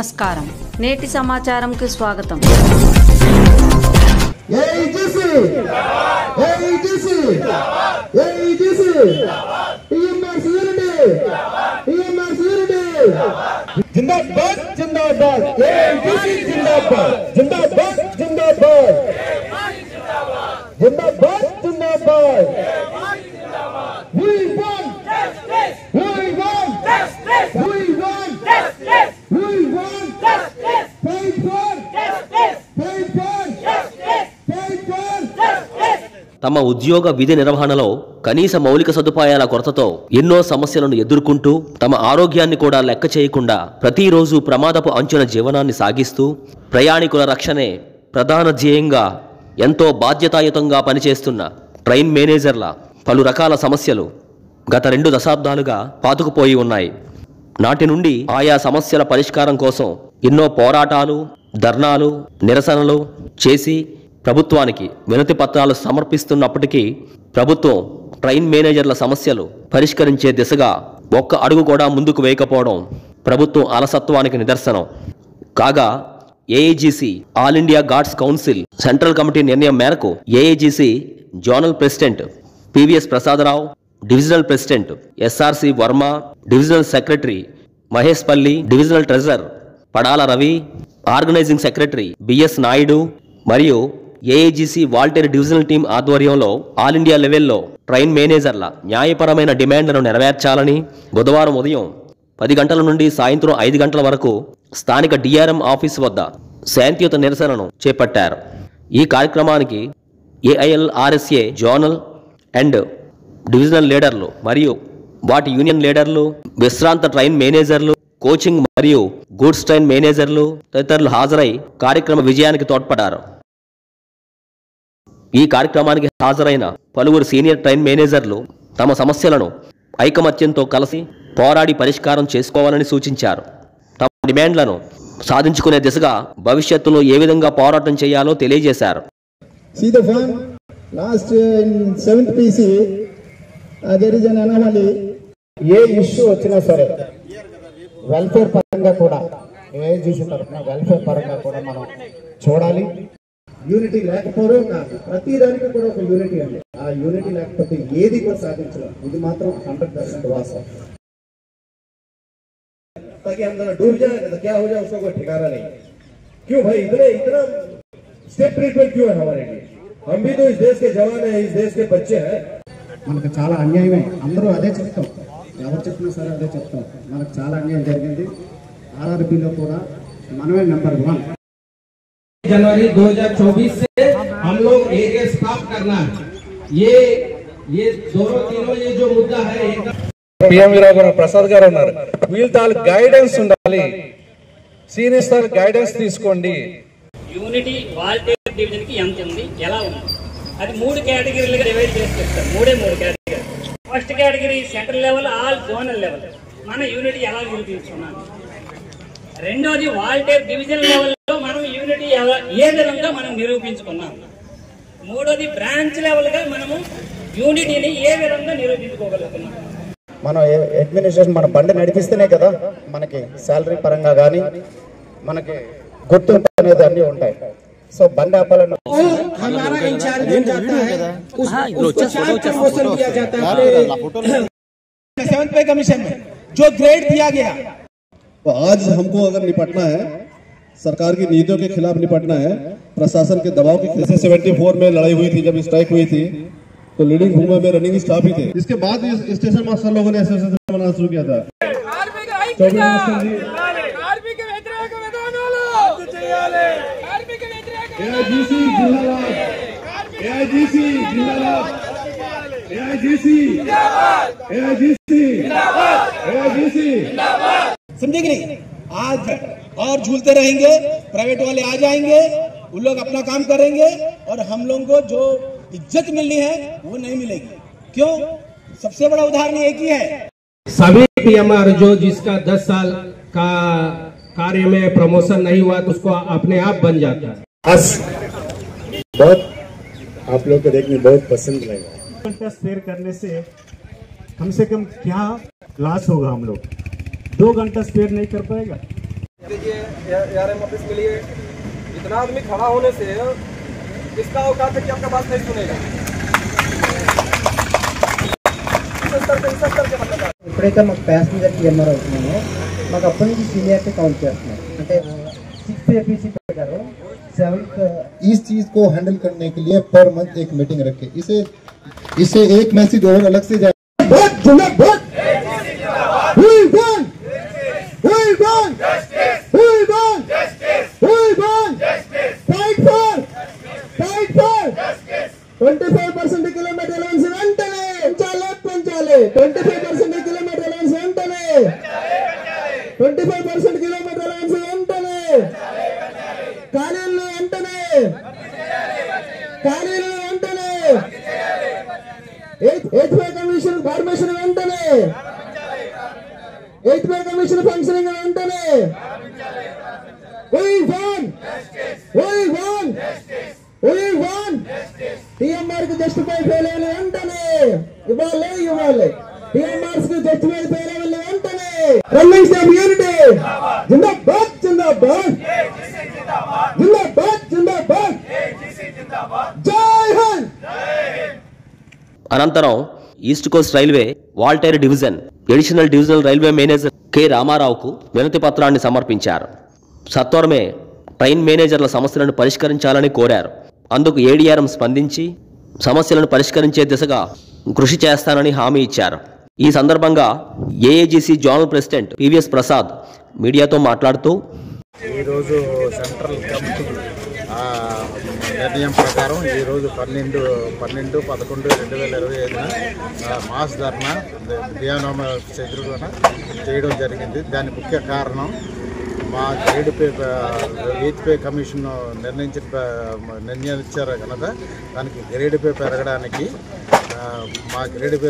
నమస్కారం. నేటి సమాచారంకు స్వాగతం. जिंदाबाद जिंदाबाद जिंदाबाद जिंदाबाद जिंदाबाद जिंदाबाद जिंदाबाद We want justice. We want justice. We want justice. We want justice. Fight for justice. Fight for justice. Fight for justice. తమ ఉద్యోగ విధి నిర్వహణలో కనీస మౌలిక సదుపాయాల కొరతతో ఎన్నో సమస్యలను ఎదుర్కొంటూ తమ ఆరోగ్యాన్ని కూడా లెక్క చేయకుండా ప్రతిరోజు ప్రమాదపు అంచున జీవనాన్ని సాగిస్తూ ప్రయాణికుల రక్షణే ప్రధాన ధ్యేయంగా ఎంతో బాధ్యతాయుతంగా పనిచేస్తున్న ట్రైన్ మేనేజర్ల పలు రకాల సమస్యలు గత 2 దశాబ్దాలుగా పాతుకుపోయి ఉన్నాయి. నాటి నుండి ఆయా సమస్యల పరిష్కారం కోసం ఎన్నో పోరాటాలు, ధర్నాలు, నిరసనలు చేసి ప్రభుత్వానికి వినతి పత్రాలు సమర్పిస్తున్నప్పటికీ ప్రభుత్వం ట్రైన్ మేనేజర్ల సమస్యలు పరిష్కరించే దిశగా ఒక్క అడుగు కూడా ముందుకు వేయకపోవడం ప్రభుత్వం అలసత్వానికి నిదర్శనం. కాగా AIGC all India guards council central committee నిర్ణయం మేరకు AIGC zonal president PVS Prasada Rao, divisional president SRC Varma, divisional secretary Mahesh Palli, divisional treasurer Padala Ravi, organising secretary BS Naidu మరియు ఏఐజీసీ వాల్టేర్ డివిజనల్ టీం ఆధ్వర్యంలో ఆల్ ఇండియా లెవెల్లో ట్రైన్ మేనేజర్ల న్యాయపరమైన డిమాండ్లను నెరవేర్చాలని బుధవారం ఉదయం 10 గంటల నుండి సాయంత్రం 5 గంటల వరకు స్థానిక డిఆర్ఎం ఆఫీస్ వద్ద శాంతియుత నిరసనను చేపట్టారు. ఈ కార్యక్రమానికి ఏఐఎల్ఆర్ఎస్ఏ జోనల్ అండ్ డివిజనల్ లీడర్లు మరియు వాటి యూనియన్ లీడర్లు, విశ్రాంత ట్రైన్ మేనేజర్లు, కోచింగ్ మరియు గూడ్స్ ట్రైన్ మేనేజర్లు తదితరులు హాజరై కార్యక్రమ విజయానికి తోడ్పడ్డారు. ఈ కార్యక్రమానికి హాజరైన పలువురు సీనియర్ ట్రైన్ మేనేజర్లు తమ సమస్యలను ఐకమత్యంతో కలిసి పోరాడి పరిష్కారం చేసుకోవాలని సూచించారు. తమ డిమాండ్లను సాధించుకునే దిశగా భవిష్యత్తులో ఏ విధంగా పోరాటం చేయాలో తెలియజేశారు. Last in 7th PC, there is an anomaly. A issue వచ్చినా సరే వెల్ఫేర్ పరంగా కూడా ఏఐజీసీ తరఫున వెల్ఫేర్ పరంగా కూడా మనం చూడాలి. యూనిటీ లేకపోవడం కాదు, ప్రతి దానికి కూడా ఒక యూనిటీ అండి. ఆ యూనిటీ లేకపోతే ఏది కూడా సాధించలేం. ఇది మాత్రం 100% వాస్తవం. ताकि हम जरा डूब जाए तो क्या हो जाए उसका कोई ठिकाना नहीं. क्यों भाई इतना स्टेप ट्रीटमेंट क्यों है हमारे लिए? हम भी तो इस देश के जवान हैं, इस देश के बच्चे हैं. మనకు చాలా అన్యాయమే. అందరూ అదే చెప్తాం, ఎవరు చెప్పినా సరే అదే చెప్తాం. మనకు చాలా అన్యాయం జరిగింది. ఆర్ఆర్బీలో కూడా మనమే నెంబర్ 1. जनवरी 2024 से हम लोग एरिया स्टाफ करना है. ये दोनों तीनों ये जो मुद्दा है పిఎం గారు ప్రసాద్ గారు ఉన్నారు. వీళ్ళ తాలూకు గైడెన్స్ ఉండాలి. సీనియర్ స్థాయి గైడెన్స్ తీసుకోండి. యూనిటీ వాల్టేర్ డివిజన్ కి ఎంత ఉంది, ఎలా ఉంది, అది 3 కేటగిరీలుగా డివైడ్ చేసి చెప్తారు. 3 category. First category central level, all zonal level మన యూనిటీ ఎలా నిరూపించుకున్నాం. రెండోది వాల్టేర్ డివిజన్ లెవెల్లో మనం యూనిటీ ఏ విధంగా మనం నిరూపించుకున్నాం. మూడోది బ్రాంచ్ లెవెల్ గా మనము యూనిటీని ఏ విధంగా నిరూపించుకోగలుగుతున్నాం. మనం అడ్మినిస్ట్రేషన్ మన బండి నడిపిస్తేనే కదా మనకి శాలరీ పరంగా కానీ మనకి గుర్తింపు అనేది అన్నీ ఉంటాయి. సో బండి ఆపాలన్న हमारा इंचार्ज बन जाता है, उसको 4 प्रमोशन किया जाता है 7th पे कमीशन में जो ग्रेड दिया गया. तो आज हमको अगर निपटना है, सरकार की नीतियों के खिलाफ निपटना है, प्रशासन के दबाव के खिलाफ. 74 में लड़ाई हुई थी, जब स्ट्राइक हुई थी तो लीडिंग रूम में रनिंग स्टाफ ही थे. इसके बाद स्टेशन मास्टर लोगों ने एसोसिएशन बनाना शुरू किया था. समझे कि नहीं? आज और झूलते रहेंगे, प्राइवेट वाले आ जाएंगे, उन लोग अपना काम करेंगे और हम लोगों को जो इज्जत मिलनी है वो नहीं मिलेगी. क्यों? सबसे बड़ा उदाहरण एक ही है. सभी पीएमआर जो जिसका 10 साल का कार्य में प्रमोशन नहीं हुआ तो उसको अपने आप बन जाता है. बहुत आप लोग को देखने बहुत पसंद लगा. घंटा स्पेयर करने से कम क्या लॉस होगा. हम लोग 2 घंटा स्पेयर नहीं कर पाएगा. ARM ऑफिस के लिए इतना आदमी खड़ा होने से इसका औकात है कि आपका बात नहीं सुनेगा। ఎప్పుడైతే మాకు ప్యాసింజర్ టీఎంఆర్ అవుతున్నామో మాకు అప్పటి నుంచి సీనియారిటీ కౌంట్ చేస్తున్నాం అంటే 6th APC ప్రకారం 7th इस चीज को हैंडल करने के लिए पर मंथ एक मीटिंग रखे इसे एक मैसेज और अलग से जाए కిలోమీటర్ అలవెన్స్ వెంటనే పెంచాలి 25% కిలోమీటర్ అలవెన్స్ వెంటనే 25% కిలోమీటర్ అలవెన్స్ వెంటనే ఖాళీలు వెంటనే 8th పే కమిషన్ ఫార్మేషన్ వెంటనే 8th పే కమిషన్ ఫంక్షనింగ్ వెంటనే We won. TMR కి జస్టిఫై ఫెయిల్ వెంటనే ఇవ్వాలి TMR కి జస్టిఫై ఫెయిల్ వెంటనే రన్నింగ్ స్టాఫ్ యూనిటీ జిందాబాద్ జై హింద్. అనంతరం east coast railway Waltair division additional divisional railway manager K రామారావుకు వినతి పత్రాన్ని సమర్పించారు. సత్వరమే ట్రైన్ మేనేజర్ల సమస్యలను పరిష్కరించాలని కోరారు. అందుకు ఏడీఆర్ఎం స్పందించి సమస్యలను పరిష్కరించే దిశగా కృషి చేస్తానని హామీ ఇచ్చారు. ఈ సందర్భంగా ఏఏజీసీ జోనల్ ప్రెసిడెంట్ పివిఎస్ ప్రసాద్ మీడియాతో మాట్లాడుతూ ఈరోజు సెంట్రల్ కమిటీ నిర్ణయం ప్రకారం ఈరోజు 12/11/2025 మాస్ ధర్నా ధ్యానం ఎదురుగా చేయడం జరిగింది. దాని ముఖ్య కారణం మా grade pay 8th pay commission నిర్ణయించారు కనుక దానికి గ్రేడ్ పే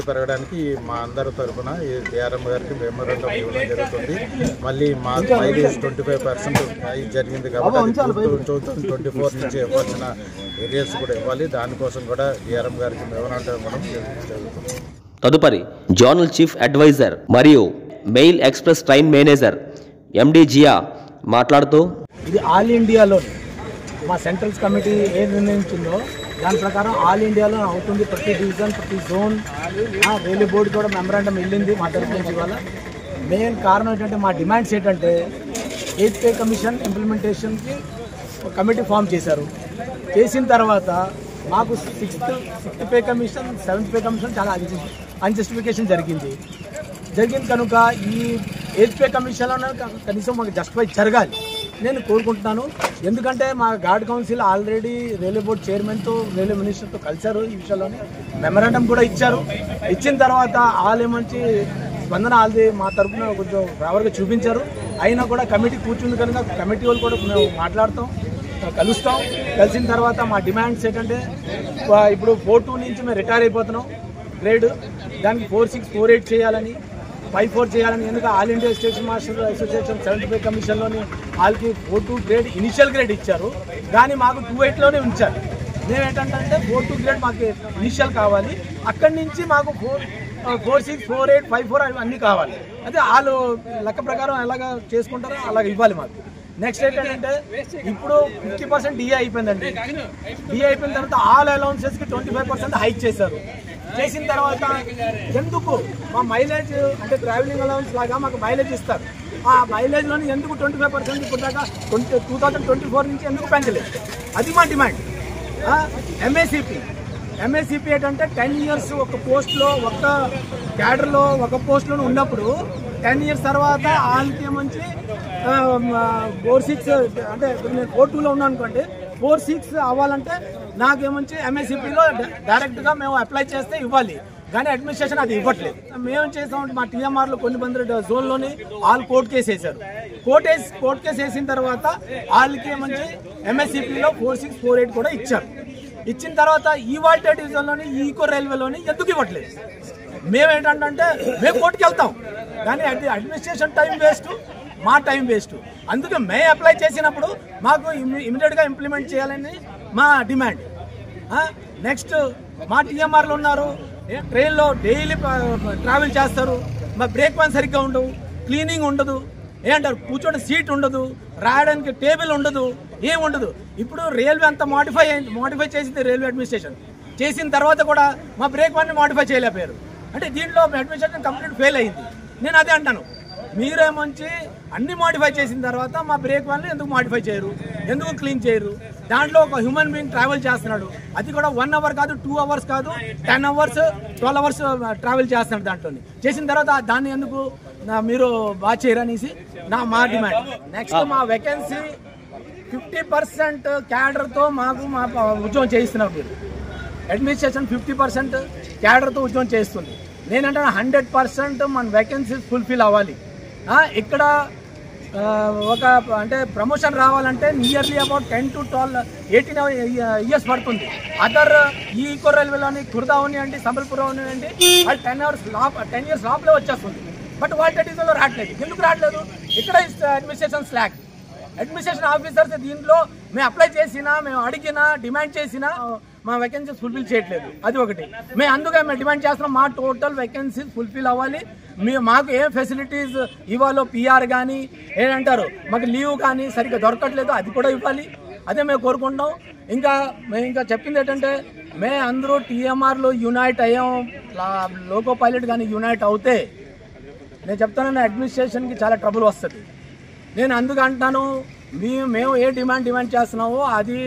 పెరగడానికి మా అందరి తరఫున ఏఆర్ఎం గారికి మెమోరాండం ఇవ్వడం జరుగుతుంది. మళ్ళీ మా మైలేజ్ 25% జరిగింది కాబట్టి 2024 నుంచి ఇవ్వాల్సిన ఏరియాస్ కూడా ఇవ్వాలి. దానికోసం కూడా ఏఆర్ఎం గారికి మెమోరాండం ఇవ్వడం జరుగుతుంది. తదుపరి జోనల్ చీఫ్ అడ్వైజర్ మరియు mail express train manager MD Zia మాట్లాడుతూ ఇది ఆల్ ఇండియాలో మా సెంట్రల్స్ కమిటీ ఏ నిర్ణయించిందో దాని ప్రకారం ఆల్ ఇండియాలో అవుతుంది. ప్రతి డివిజన్ ప్రతి జోన్ రైల్వే బోర్డు కూడా మెమరాండం వెళ్ళింది మా తరఫు నుంచి. ఇవాళ మెయిన్ కారణం ఏంటంటే మా డిమాండ్స్ ఏంటంటే 8th పే కమిషన్ ఇంప్లిమెంటేషన్కి కమిటీ ఫామ్ చేశారు. చేసిన తర్వాత మాకు 6th pay commission 7th pay commission చాలా అన్జస్టిఫికేషన్ జరిగింది కనుక ఈ 8th పే కమిషన్లో కనీసం మాకు జస్టిఫై జరగాలి నేను కోరుకుంటున్నాను. ఎందుకంటే మా guard council already railway board చైర్మన్తో రైల్వే మినిస్టర్తో కలిశారు. ఈ విషయంలోనే మెమరాండం కూడా ఇచ్చారు. ఇచ్చిన తర్వాత వాళ్ళు ఏమంచి స్పందన వాళ్ళది మా తరఫున కొంచెం ఫేవర్గా చూపించారు. అయినా కూడా కమిటీ కూర్చుంది కనుక కమిటీ వాళ్ళు కూడా మేము మాట్లాడతాం, కలుస్తాం. కలిసిన తర్వాత మా డిమాండ్స్ ఏంటంటే ఇప్పుడు 4-2 నుంచి మేము రిటైర్ అయిపోతున్నాం గ్రేడ్, దానికి 4-6 4-8 చేయాలని 5-4 చేయాలని. ఎందుకంటే all India station master association 7th pay కమిషన్లోని వాళ్ళకి 4-2 గ్రేడ్ ఇనిషియల్ గ్రేడ్ ఇచ్చారు, కానీ మాకు 2-8లోనే ఉంచారు. మేమేంటంటే 4-2 గ్రేడ్ మాకు ఇనిషియల్ కావాలి, అక్కడి నుంచి మాకు 4-6 4-8 5-4 అన్నీ కావాలి. అయితే వాళ్ళు లెక్క ప్రకారం ఎలాగ చేసుకుంటారో అలాగ ఇవ్వాలి మాకు. నెక్స్ట్ ఏంటంటే ఇప్పుడు 50% డిఏ అయిపోయిందండి. డిఏ అయిపోయిన తర్వాత ఆల్ అలౌన్సెస్కి 25% హైక్ చేశారు. చేసిన తర్వాత ఎందుకు మా మైలేజ్ అంటే ట్రావెలింగ్ అలౌన్స్ లాగా మాకు మైలేజ్ ఇస్తారు, ఆ మైలేజ్లోని ఎందుకు 25% ఇప్పుడు దాకా 2024 నుంచి ఎందుకు పెంచలేదు? అది మా డిమాండ్. ఎంఏసిపి ఏంటంటే 10 years ఒక పోస్ట్లో ఒక క్యాడర్లో ఒక పోస్ట్లో ఉన్నప్పుడు 10 years తర్వాత వాళ్ళకి ఏమంచి 4-6 అంటే నేను 4-2లో ఉన్నాను అనుకోండి, 4-6 అవ్వాలంటే నాకేమంచి ఎంఎస్సిపిలో డైరెక్ట్గా మేము అప్లై చేస్తే ఇవ్వాలి, కానీ అడ్మినిస్ట్రేషన్ అది ఇవ్వట్లేదు. మేమేం చేసామంటే మా టీఎంఆర్లో కొన్ని మంది జోన్లోని వాళ్ళు కోర్టు కేసు వేశారు. కోర్టు కేసు వేసిన తర్వాత వాళ్ళకి ఏమంచి ఎంఎస్సిపిలో 4-6 4-8 కూడా ఇచ్చారు. ఇచ్చిన తర్వాత ఈ వాల్టేర్ డివిజన్లోని ఈకో రైల్వేలోని ఎందుకు ఇవ్వట్లేదు? మేమేంటంటే మేము కోర్టుకి వెళ్తాం, కానీ అది అడ్మినిస్ట్రేషన్ టైం వేస్ట్, మా టైం వేస్ట్. అందుకే మేము అప్లై చేసినప్పుడు మాకు ఇమీడియట్గా ఇంప్లిమెంట్ చేయాలని మా డిమాండ్. నెక్స్ట్ మా టీఎంఆర్లు ఉన్నారు, ట్రైన్లో డైలీ ట్రావెల్ చేస్తారు, మా బ్రేక్ వన్ సరిగ్గా ఉండవు, క్లీనింగ్ ఉండదు, ఏంటారు కూర్చోండి సీట్ ఉండదు, రాయడానికి టేబుల్ ఉండదు, ఏం ఉండదు. ఇప్పుడు రైల్వే అంతా మోడిఫై చేసింది రైల్వే అడ్మినిస్ట్రేషన్. చేసిన తర్వాత కూడా మా బ్రేక్ వన్ని మోడిఫై చేయలేకపోయారు. అంటే దీంట్లో అడ్మినిస్ట్రేషన్ కంప్లీట్ ఫెయిల్ అయింది. నేను అదే అంటాను, మీరేమంచి అన్ని మోడిఫై చేసిన తర్వాత మా బ్రేక్ వన్ని ఎందుకు మోడిఫై చేయరు, ఎందుకు క్లీన్ చేయరు? దాంట్లో ఒక హ్యూమన్ బీయింగ్ ట్రావెల్ చేస్తున్నాడు, అది కూడా 1 hour కాదు, 2 hours కాదు, 10 hours 12 hours ట్రావెల్ చేస్తున్నాడు. దాంట్లో చేసిన తర్వాత దాన్ని ఎందుకు మీరు బాగా చేయరనేసి మా డిమాండ్. నెక్స్ట్ మా వేకెన్సీ 50% క్యాడర్తో మా ఉద్యోగం చేయిస్తున్నారు. మీరు అడ్మినిస్ట్రేషన్ 50% క్యాడర్తో ఉద్యోగం చేస్తుంది. నేనంటే 100% మన వేకెన్సీస్ ఫుల్ఫిల్ అవ్వాలి. ఇక్కడ ఒక అంటే ప్రమోషన్ రావాలంటే నియర్లీ అబౌట్ 10 to 12 18 years పడుతుంది. అదర్ ఈ ఈకో రైల్వేలోని కుర్దా ఉన్నాయండి, సంబల్పూర్ ఉన్నాయండి, వాళ్ళు 10 years లోపలే వచ్చేస్తుంది. బట్ వాళ్ళ డీజీలో రావట్లేదు. ఎందుకు రావట్లేదు? ఇక్కడ అడ్మినిస్ట్రేషన్ స్లాక్. అడ్మినిస్ట్రేషన్ ఆఫీసర్స్ దీంట్లో మేము అప్లై చేసినా, మేము అడిగినా, డిమాండ్ చేసినా మా వేకెన్సీస్ ఫుల్ఫిల్ చేయట్లేదు. అది ఒకటి. మేము అందుకే మేము డిమాండ్ చేస్తున్నాం, మా టోటల్ వేకెన్సీస్ ఫుల్ఫిల్ అవ్వాలి. మాకు ఏం ఫెసిలిటీస్ ఇవ్వాలో, పిఆర్ కానీ ఏంటంటారు, మాకు లీవ్ కానీ సరిగ్గా దొరకట్లేదు, అది కూడా ఇవ్వాలి. అదే మేము కోరుకుంటాం. మేము ఇంకా చెప్పింది ఏంటంటే, మేము అందరూ టీఎంఆర్లో యూనైట్ అయ్యాం, లోకో పైలట్ కానీ యూనైట్ అవుతే నేను చెప్తాను అడ్మినిస్ట్రేషన్కి చాలా ట్రబుల్ వస్తుంది. నేను అందుకు అంటున్నాను, మేము ఏ డిమాండ్ చేస్తున్నామో అది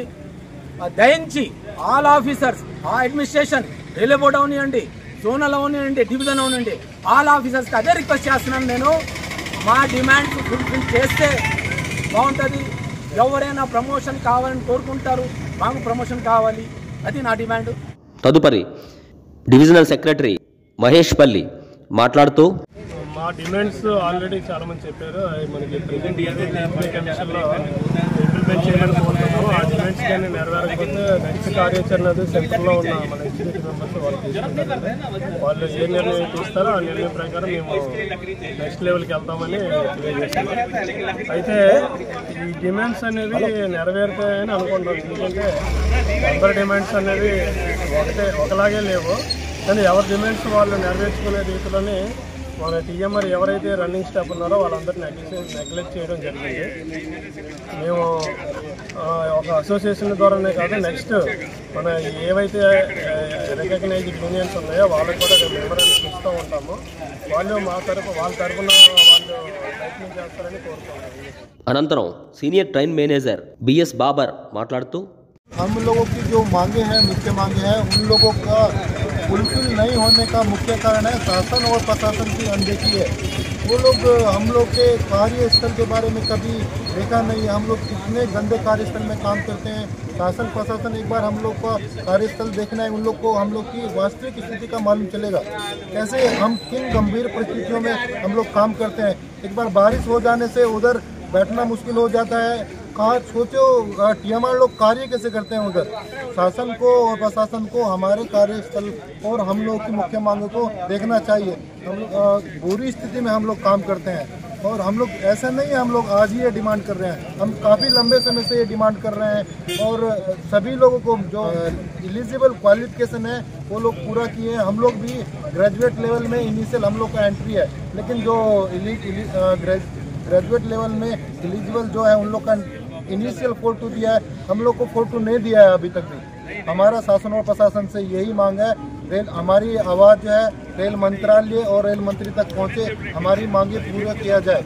దయించి ఆల్ ఆఫీసర్స్, ఆ అడ్మినిస్ట్రేషన్ రైల్వే బోర్డు అవనివ్వండి, జోనల్ అవనివ్వండి, డివిజన్ అవనివ్వండి, ఆల్ ఆఫీసర్స్కి అదే రిక్వెస్ట్ చేస్తున్నాను. నేను మా డిమాండ్స్ ఫుల్ఫిల్ చేస్తే బాగుంటుంది. ఎవరైనా ప్రమోషన్ కావాలని కోరుకుంటారు, మాకు ప్రమోషన్ కావాలి, అది నా డిమాండ్. తదుపరి డివిజనల్ సెక్రటరీ మహేష్ పల్లి మాట్లాడుతూ, మా డిమాండ్స్ ఆల్రెడీ చాలా మంది చెప్పారు. మనకి ప్రెజెంట్ ఏదైతే ఎంపీ కమిషన్లో ఇంప్లిమెంట్ చేయాలని కోరుతున్నామో ఆ డిమాండ్స్ కానీ నెరవేరకపోతే నెక్స్ట్ కార్యాచరణ సెంటర్లో ఉన్న మన ఎగ్జిక్యూటివ్ మెంబర్స్ వాళ్ళు తీసుకుంటారు. వాళ్ళు ఏ నిర్ణయం తీస్తారో ఆ నిర్ణయం ప్రకారం మేము నెక్స్ట్ లెవెల్కి వెళ్తామని తెలియజేస్తున్నాం. అయితే ఈ డిమాండ్స్ అనేవి నెరవేరుతాయని అనుకుంటాం. ఎందుకంటే అందరి డిమాండ్స్ అనేవి ఒకలాగే లేవు. కానీ ఎవరి డిమాండ్స్ వాళ్ళు నెరవేర్చుకునే రీతిలోనే మన టీఎంఆర్ ఎవరైతే రన్నింగ్ స్టాఫ్ ఉన్నారో వాళ్ళందరినీ నెగ్లెక్ట్ చేయడం జరిగింది. మేము ఒక అసోసియేషన్ ద్వారానే కాదు, నెక్స్ట్ మన ఏవైతే రికగ్నైజ్డ్ యూనియన్స్ ఉన్నాయో వాళ్ళకి కూడా మెమోరాండం ఇస్తూ ఉంటాము. వాళ్ళు వాళ్ళ తరఫున వాళ్ళు ప్రయత్నం చేస్తారని కోరుతున్నాము. అనంతరం senior train manager BS Babar మాట్లాడుతూ, हम लोगों की जो मांगे हैं, मुख्य मांगे हैं, उन लोगों का फुलफिल नहीं होने का मुख्य कारण है शासन और प्रशासन की अनदेखी है। वो लोग हम लोग के कार्यस्थल के बारे में कभी देखा नहीं है। हम लोग कितने गंदे कार्यस्थल में काम करते हैं। शासन प्रशासन एक बार हम लोग का कार्यस्थल देखना है, उन लोग को हम लोग की वास्तविक स्थिति का मालूम चलेगा, कैसे हम किन गंभीर परिस्थितियों में हम लोग काम करते हैं। एक बार बारिश हो जाने से उधर बैठना मुश्किल हो जाता है। कहाँ सोचो टीएमआर लोग कार्य कैसे करते हैं उधर। शासन को और प्रशासन को हमारे कार्यस्थल और हम लोग की मुख्य मांगों को देखना चाहिए। हम बुरी स्थिति में हम लोग काम करते हैं और हम लोग ऐसा नहीं है हम लोग आज ही ये डिमांड कर रहे हैं, हम काफ़ी लंबे समय से ये डिमांड कर रहे हैं। और सभी लोगों को जो एलिजिबल क्वालिफिकेशन है वो लोग पूरा किए हैं। हम लोग भी ग्रेजुएट लेवल में इनिशियल हम लोग का एंट्री है, लेकिन जो ग्रेजुएट लेवल में एलिजिबल जो है उन लोग का इनिशियल 4-2 दिया है, हम लोग को 4-2 नहीं दिया है अभी तक भी। हमारा शासन और प्रशासन से यही मांग है, हमारी आवाज़ जो है रेल मंत्रालय और रेल मंत्री तक पहुँचे, हमारी मांगे पूरा किया जाए।